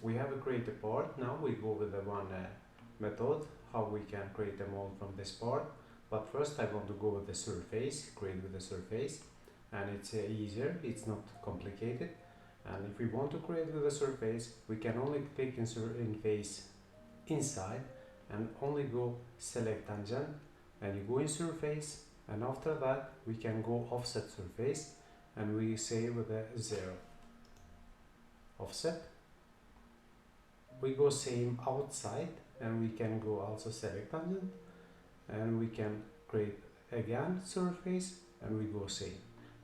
We have a created part. Now we go with the one method how we can create a mold from this part. But first I want to go with the surface, create with the surface, and it's easier, it's not complicated. And if we want to create with the surface, we can only click in face inside and only go select tangent, and you go in surface, and after that we can go offset surface, and we say with a 0 offset. We go same outside, and we can go also select tangent, and we can create again surface, and we go same.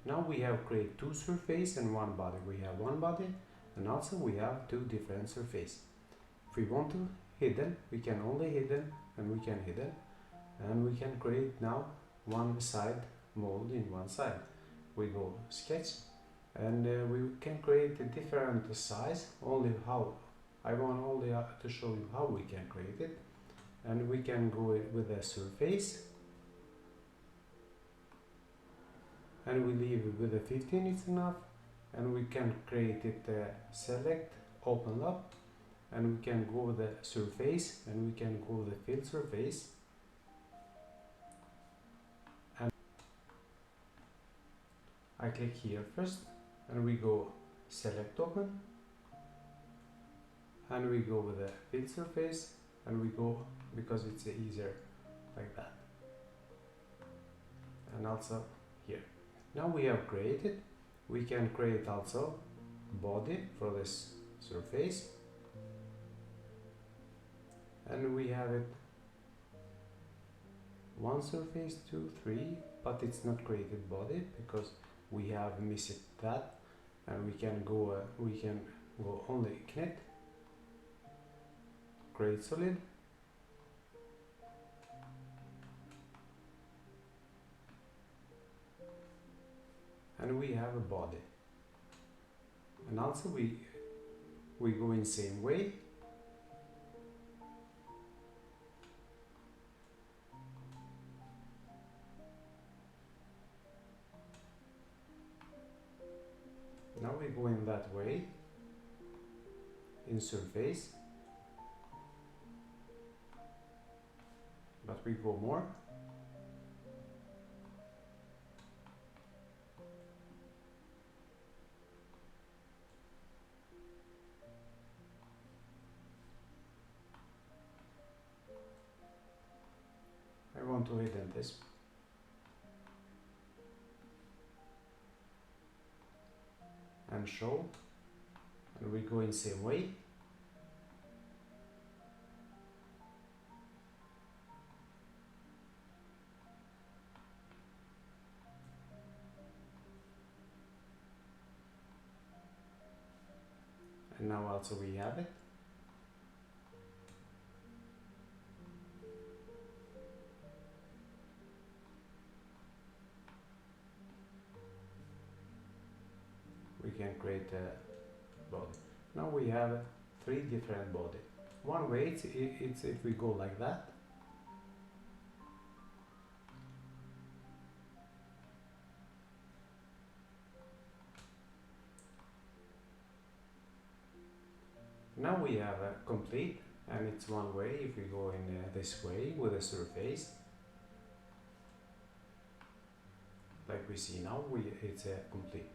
Now we have create two surface and one body. We have one body, and also we have two different surface. If we want to hidden, we can only hidden, and we can hidden, and we can create now one side mold in one side. We go sketch, and we can create a different size. Only how I want only to show you how we can create it. And we can go with a surface, and we leave it with a 15, it's enough. And we can create it select open up, and we can go with the surface, and we can go with the fill surface, and I click here first, and we go select open, and we go with the fill surface, and we go because it's easier like that, and also here. Now we have created, we can create also body for this surface, and we have it one surface, 2, 3, but it's not created body because we have missed that, and we can go only knit, create solid, and we have a body. And also we go in same way, now we go in that way in surface, but we go more, I want to hidden this, and show, and we go in same way, and now also we have it. We can create a body. Now we have 3 different body. One way it's if we go like that, now we have a complete, and it's one way if we go in this way with a surface, like we see now, it's a complete.